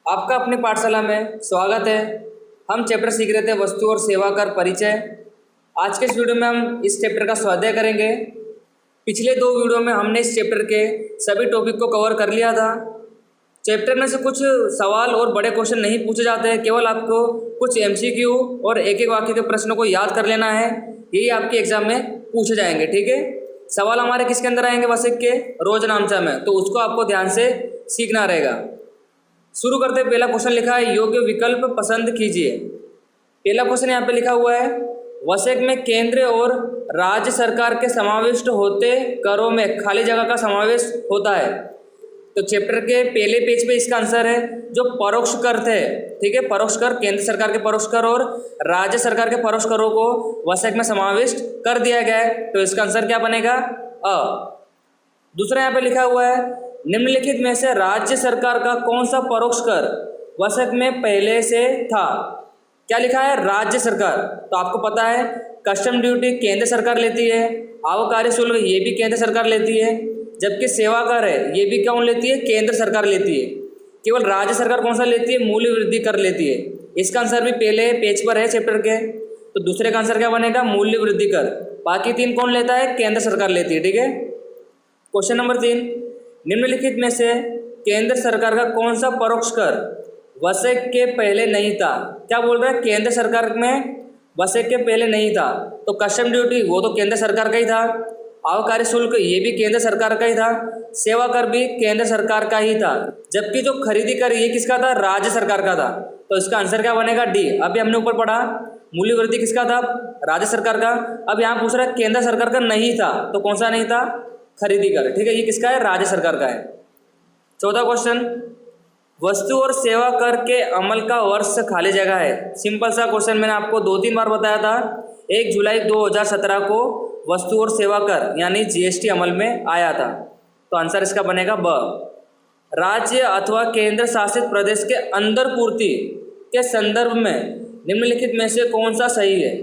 आपका अपनी पाठशाला में स्वागत है। हम चैप्टर सीख रहे थे वस्तु और सेवा कर परिचय। आज के इस वीडियो में हम इस चैप्टर का स्वाध्याय करेंगे। पिछले दो वीडियो में हमने इस चैप्टर के सभी टॉपिक को कवर कर लिया था। चैप्टर में से कुछ सवाल और बड़े क्वेश्चन नहीं पूछे जाते हैं, केवल आपको कुछ एमसीक्यू और एक एक वाक्य के प्रश्नों को याद कर लेना है। यही आपके एग्जाम में पूछे जाएंगे, ठीक है। सवाल हमारे किसके अंदर आएंगे? वसिक के रोज नामचा में, तो उसको आपको ध्यान से सीखना रहेगा। शुरू करते हैं। पहला क्वेश्चन लिखा है योग्य विकल्प पसंद कीजिए। पहला क्वेश्चन यहाँ पे लिखा हुआ है वसेक में केंद्र और राज्य सरकार के समाविष्ट होते करों में खाली जगह का समावेश होता है। तो चैप्टर के पहले पेज पे इसका आंसर है जो परोक्ष कर थे, ठीक है। परोक्ष कर, केंद्र सरकार के परोक्ष कर और राज्य सरकार के परोक्ष करों को वसेक में समाविष्ट कर दिया गया है। तो इसका आंसर क्या बनेगा? अ। दूसरा यहाँ पे लिखा हुआ है निम्नलिखित में से राज्य सरकार का कौन सा परोक्ष कर वसक में पहले से था? क्या लिखा है? राज्य सरकार। तो आपको पता है कस्टम ड्यूटी केंद्र सरकार लेती है, आबकारी शुल्क ये भी केंद्र सरकार लेती है, जबकि सेवा कर है ये भी कौन लेती है? केंद्र सरकार लेती है। केवल राज्य सरकार कौन सा लेती है? मूल्य वृद्धि कर लेती है। इसका आंसर भी पहले पेज पर है चैप्टर के। तो दूसरे का आंसर क्या बनेगा? मूल्य वृद्धि कर। बाकी तीन कौन लेता है? केंद्र सरकार लेती है, ठीक है। क्वेश्चन नंबर 3, निम्नलिखित में से केंद्र सरकार का कौन सा परोक्ष कर वसेक के पहले नहीं था? क्या बोल रहा है? केंद्र सरकार में वसेक के पहले नहीं था। तो कस्टम ड्यूटी वो तो केंद्र सरकार का ही था, आबकारी शुल्क ये भी केंद्र सरकार का ही था, सेवा कर भी केंद्र सरकार का ही था, जबकि जो खरीदी कर ये किसका था? राज्य सरकार का था। तो इसका आंसर क्या बनेगा? डी। अभी हमने ऊपर पढ़ा मूल्य वृद्धि किसका था? राज्य सरकार का। अब यहाँ पूछ रहा है केंद्र सरकार का नहीं था, तो कौन सा नहीं था? खरीदी कर, ठीक है। ये किसका है? राज्य सरकार का है। चौथा क्वेश्चन, वस्तु और सेवा कर के अमल का वर्ष खाली जगह है। सिंपल सा क्वेश्चन, मैंने आपको 2-3 बार बताया था। 1 जुलाई 2017 को वस्तु और सेवा कर यानी जीएसटी अमल में आया था। तो आंसर इसका बनेगा ब। राज्य अथवा केंद्र शासित प्रदेश के अंदर पूर्ति के संदर्भ में निम्नलिखित में से कौन सा सही है?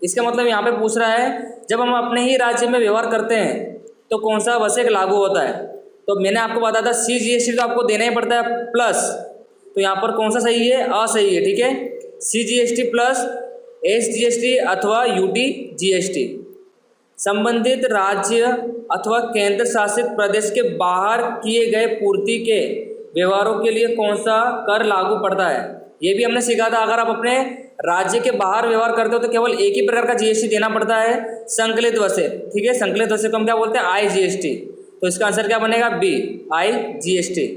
इसका मतलब यहाँ पे पूछ रहा है जब हम अपने ही राज्य में व्यवहार करते हैं तो कौन सा वसेक लागू होता है। तो मैंने आपको बताया था CGST तो आपको देना ही पड़ता है प्लस, तो यहाँ पर कौन सा सही है? अ सही है, ठीक है। CGST प्लस SGST अथवा UTGST। संबंधित राज्य अथवा केंद्र शासित प्रदेश के बाहर किए गए पूर्ति के व्यवहारों के लिए कौन सा कर लागू पड़ता है? ये भी हमने सीखा था। अगर आप अपने राज्य के बाहर व्यवहार करते हो तो केवल एक ही प्रकार का GST देना पड़ता है, संकलित वसेक, ठीक है। संकलित वसेक को हम क्या बोलते हैं? IGST। तो इसका आंसर क्या बनेगा? B, IGST।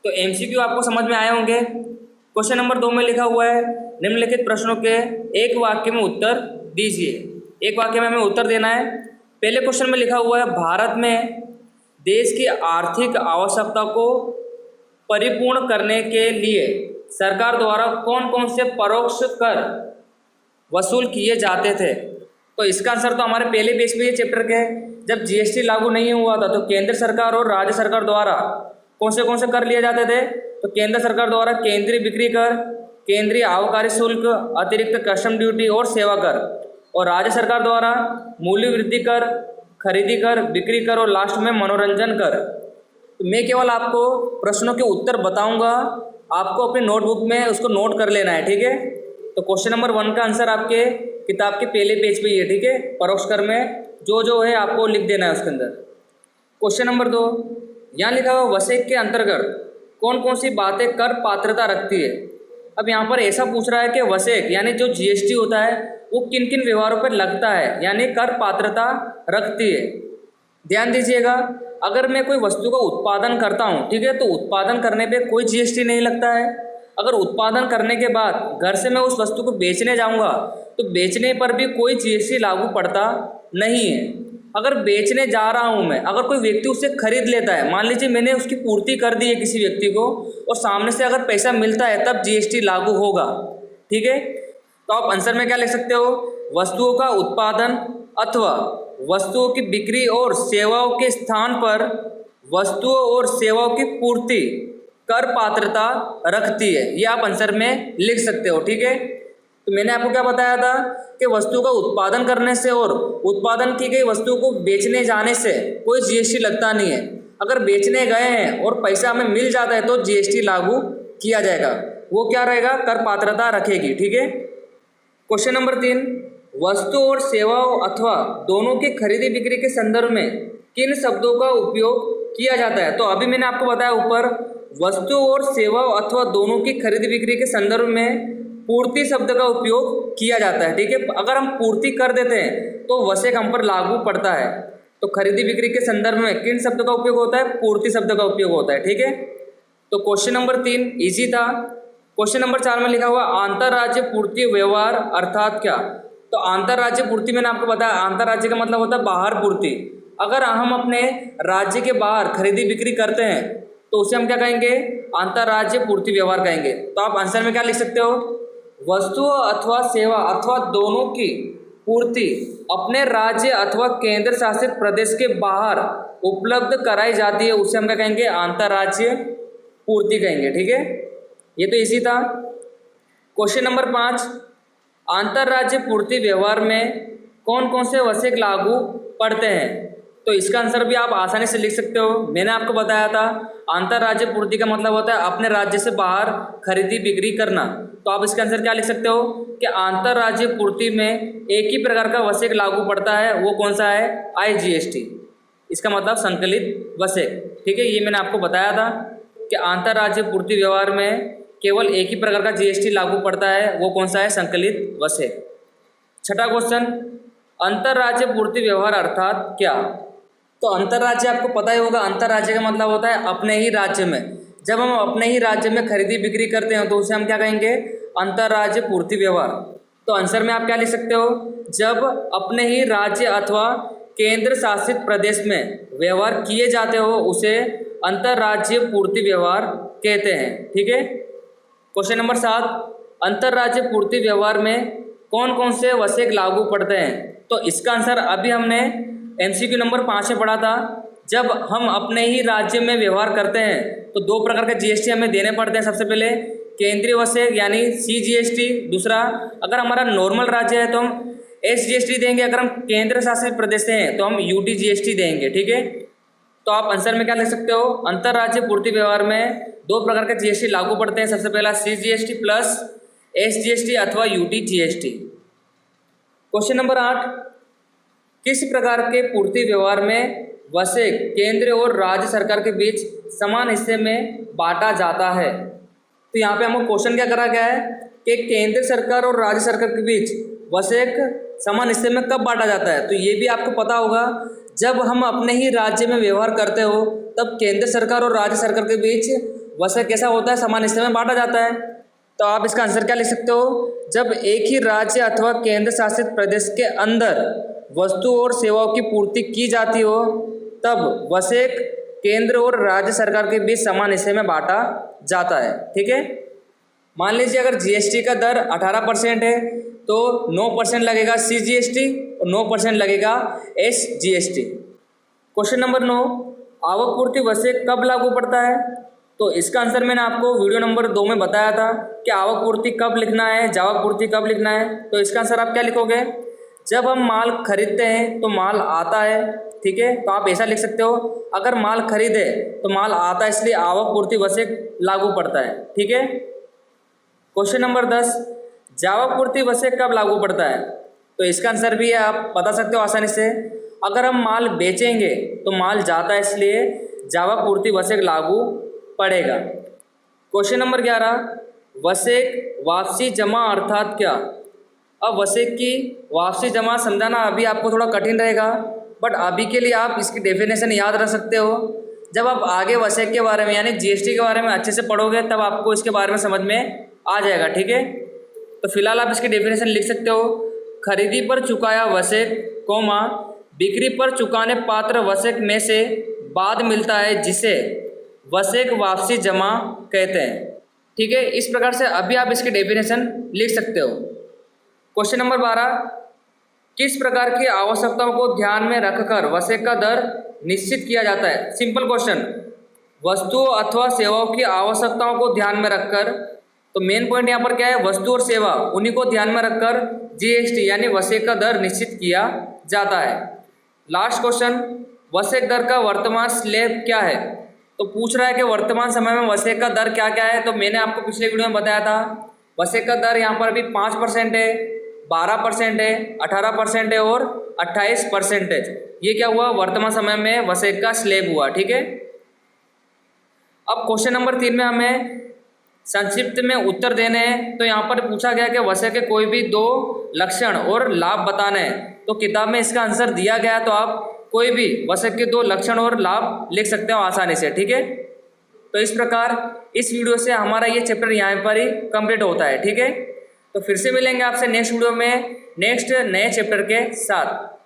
तो MCQ आपको समझ में आए होंगे। क्वेश्चन नंबर 2 में लिखा हुआ है निम्नलिखित प्रश्नों के एक वाक्य में उत्तर दीजिए। एक वाक्य में हमें उत्तर देना है। पहले क्वेश्चन में लिखा हुआ है भारत में देश की आर्थिक आवश्यकता को परिपूर्ण करने के लिए सरकार द्वारा कौन कौन से परोक्ष कर वसूल किए जाते थे? तो इसका आंसर तो हमारे पहले पेज पे चैप्टर के जब GST लागू नहीं हुआ था तो केंद्र सरकार और राज्य सरकार द्वारा कौन से कर लिए जाते थे? तो केंद्र सरकार द्वारा केंद्रीय बिक्री कर, केंद्रीय आबकारी शुल्क, अतिरिक्त कस्टम ड्यूटी और सेवा कर, और राज्य सरकार द्वारा मूल्य वृद्धि कर, खरीदी कर, बिक्री कर और लास्ट में मनोरंजन कर। तो मैं केवल आपको प्रश्नों के उत्तर बताऊंगा, आपको अपनी नोटबुक में उसको नोट कर लेना है, ठीक है। तो क्वेश्चन नंबर 1 का आंसर आपके किताब के पहले पेज पे ही है, ठीक है। परोक्ष कर में जो है आपको लिख देना है उसके अंदर। क्वेश्चन नंबर 2, यहाँ लिखा हुआ वसेक के अंतर्गत कौन कौन सी बातें कर पात्रता रखती है? अब यहाँ पर ऐसा पूछ रहा है कि वसेक यानी जो GST होता है वो किन किन व्यवहारों पर लगता है, यानी कर पात्रता रखती है। ध्यान दीजिएगा, अगर मैं कोई वस्तु का उत्पादन करता हूँ, ठीक है, तो उत्पादन करने पे कोई GST नहीं लगता है। अगर उत्पादन करने के बाद घर से मैं उस वस्तु को बेचने जाऊँगा तो बेचने पर भी कोई GST लागू पड़ता नहीं है। अगर बेचने जा रहा हूँ मैं, अगर कोई व्यक्ति उससे खरीद लेता है, मान लीजिए मैंने उसकी पूर्ति कर दी है किसी व्यक्ति को और सामने से अगर पैसा मिलता है तब GST लागू होगा, ठीक है। तो आप आंसर में क्या लिख सकते हो? वस्तुओं का उत्पादन अथवा वस्तुओं की बिक्री और सेवाओं के स्थान पर वस्तुओं और सेवाओं की पूर्ति कर पात्रता रखती है। ये आप आंसर में लिख सकते हो, ठीक है। तो मैंने आपको क्या बताया था कि वस्तु का उत्पादन करने से और उत्पादन की गई वस्तु को बेचने जाने से कोई GST लगता नहीं है। अगर बेचने गए हैं और पैसा हमें मिल जाता है तो GST लागू किया जाएगा, वो क्या रहेगा, कर पात्रता रखेगी। ठीक है। क्वेश्चन नंबर 3, वस्तु और सेवाओं अथवा दोनों की खरीदी बिक्री के संदर्भ में किन शब्दों का उपयोग किया जाता है। तो अभी मैंने आपको बताया ऊपर, वस्तु और सेवाओं अथवा दोनों की खरीदी बिक्री के संदर्भ में पूर्ति शब्द का उपयोग किया जाता है। ठीक है। अगर हम पूर्ति कर देते हैं तो वसेक हम पर लागू पड़ता है। तो खरीदी बिक्री के संदर्भ में किन शब्द का उपयोग होता है, पूर्ति शब्द का उपयोग होता है। ठीक है। तो क्वेश्चन नंबर 3 इजी था। क्वेश्चन नंबर 4 में लिखा हुआ अंतरराज्य पूर्ति व्यवहार अर्थात क्या। तो अंतरराज्य पूर्ति मैंने आपको बताया, अंतरराज्य का मतलब होता है बाहर पूर्ति। अगर हम अपने राज्य के बाहर खरीदी बिक्री करते हैं तो उसे हम क्या कहेंगे, अंतरराज्य पूर्ति व्यवहार कहेंगे। तो आप आंसर में क्या लिख सकते हो, वस्तु अथवा सेवा अथवा दोनों की पूर्ति अपने राज्य अथवा केंद्र शासित प्रदेश के बाहर उपलब्ध कराई जाती है, उसे हम क्या कहेंगे, अंतरराज्य पूर्ति कहेंगे। ठीक है। ये तो इसी था। क्वेश्चन नंबर 5, अंतरराज्य पूर्ति व्यवहार में कौन कौन से वसेक लागू पड़ते हैं। तो इसका आंसर भी आप आसानी से लिख सकते हो। मैंने आपको बताया था अंतरराज्य पूर्ति का मतलब होता है अपने राज्य से बाहर खरीदी बिक्री करना। तो आप इसका आंसर क्या लिख सकते हो कि अंतरराज्य पूर्ति में एक ही प्रकार का वसेक लागू पड़ता है, वो कौन सा है, IGST। इसका मतलब संकलित वसेक। ठीक है। ये मैंने आपको बताया था कि अंतरराज्य पूर्ति व्यवहार में केवल एक ही प्रकार का GST लागू पड़ता है, वो कौन सा है, संकलित वसेक। छठा क्वेश्चन, अंतरराज्य पूर्ति व्यवहार अर्थात क्या। तो अंतरराज्य आपको पता ही होगा, अंतरराज्य का मतलब होता है अपने ही राज्य में। जब हम अपने ही राज्य में खरीदी बिक्री करते हैं तो उसे हम क्या कहेंगे, अंतरराज्य पूर्ति व्यवहार। तो आंसर में आप क्या लिख सकते हो, जब अपने ही राज्य अथवा केंद्र शासित प्रदेश में व्यवहार किए जाते हो उसे अंतरराज्य पूर्ति व्यवहार कहते हैं। ठीक है। क्वेश्चन नंबर 7, अंतरराज्य पूर्ति व्यवहार में कौन कौन से वसेक लागू पड़ते हैं। तो इसका आंसर अभी हमने MCQ नंबर 5 में पढ़ा था। जब हम अपने ही राज्य में व्यवहार करते हैं तो दो प्रकार के GST हमें देने पड़ते हैं। सबसे पहले केंद्रीय वसेक यानी CGST, दूसरा अगर हमारा नॉर्मल राज्य है तो हम SGST देंगे, अगर हम केंद्र शासित प्रदेश से हैं तो हम UTGST देंगे। ठीक है। तो आप आंसर में क्या लिख सकते हो, अंतरराज्य पूर्ति व्यवहार में दो प्रकार के GST लागू पड़ते हैं। सबसे पहला CGST प्लस SGST अथवा UTGST। क्वेश्चन नंबर 8, किस प्रकार के पूर्ति व्यवहार में वसेक केंद्र और राज्य सरकार के बीच समान हिस्से में बांटा जाता है। तो यहाँ पे हमको क्वेश्चन क्या करा गया है कि केंद्र सरकार और राज्य सरकार के बीच वसेक समान हिस्से में कब बांटा जाता है। तो ये भी आपको पता होगा, जब हम अपने ही राज्य में व्यवहार करते हो तब केंद्र सरकार और राज्य सरकार के बीच वसेक कैसा होता है, समान हिस्से में बांटा जाता है। तो आप इसका आंसर क्या लिख सकते हो, जब एक ही राज्य अथवा केंद्र शासित प्रदेश के अंदर वस्तु और सेवाओं की पूर्ति की जाती हो तब वसेक केंद्र और राज्य सरकार के बीच समान हिस्से में बांटा जाता है। ठीक है। मान लीजिए अगर GST का दर 18% है तो 9% लगेगा CGST और 9% लगेगा SGST। क्वेश्चन नंबर 9, आवक पूर्ति वसेक कब लागू पड़ता है। तो इसका आंसर मैंने आपको वीडियो नंबर 2 में बताया था कि आवक पूर्ति कब लिखना है, जावक पूर्ति कब लिखना है। तो इसका आंसर आप क्या लिखोगे, जब हम माल खरीदते हैं तो माल आता है। ठीक है। तो आप ऐसा लिख सकते हो, अगर माल खरीदे तो माल आता है, इसलिए आवक पूर्ति वसेक लागू पड़ता है। ठीक है। क्वेश्चन नंबर 10, जावक पूर्ति वसेक कब लागू पड़ता है। तो इसका आंसर भी आप बता सकते हो आसानी से, अगर हम माल बेचेंगे तो माल जाता है, इसलिए जावक पूर्ति वसेक लागू पड़ेगा। क्वेश्चन नंबर 11, वसेक वापसी जमा अर्थात क्या। अब वसेक की वापसी जमा समझाना अभी आपको थोड़ा कठिन रहेगा, बट अभी के लिए आप इसकी डेफिनेशन याद रख सकते हो। जब आप आगे वसेक के बारे में यानी GST के बारे में अच्छे से पढ़ोगे तब आपको इसके बारे में समझ में आ जाएगा। ठीक है। तो फिलहाल आप इसकी डेफिनेशन लिख सकते हो, खरीदी पर चुकाया वसेक कोमा बिक्री पर चुकाने पात्र वसेक में से बाद मिलता है जिसे वसेक वापसी जमा कहते हैं। ठीक है। इस प्रकार से अभी आप इसकी डेफिनेशन लिख सकते हो। क्वेश्चन नंबर 12, किस प्रकार की आवश्यकताओं को ध्यान में रखकर वसेक का दर निश्चित किया जाता है। सिंपल क्वेश्चन, वस्तुओं अथवा सेवाओं की आवश्यकताओं को ध्यान में रखकर। तो मेन पॉइंट यहाँ पर क्या है, वस्तु और सेवा, उन्हीं को ध्यान में रखकर GST यानी वसेक का दर निश्चित किया जाता है। लास्ट क्वेश्चन, वसेक दर का वर्तमान स्लैब क्या है। तो पूछ रहा है कि वर्तमान समय में वसेक का दर क्या क्या है। तो मैंने आपको पिछले वीडियो में बताया था वसेक का दर यहाँ पर अभी 5% है, 12% है, 18% है और 28%। ये क्या हुआ, वर्तमान समय में वसेक का स्लैब हुआ। ठीक है, अब क्वेश्चन नंबर 3 में हमें संक्षिप्त में उत्तर देने हैं। तो यहाँ पर पूछा गया कि वसेक के कोई भी 2 लक्षण और लाभ बताने हैं। तो किताब में इसका आंसर दिया गया है, तो आप कोई भी वसेक के 2 लक्षण और लाभ लिख सकते हो आसानी से। ठीक है, तो इस प्रकार इस वीडियो से हमारा ये चैप्टर यहाँ पर ही कंप्लीट होता है। ठीक है, तो फिर से मिलेंगे आपसे नेक्स्ट वीडियो में नेक्स्ट नए चैप्टर के साथ।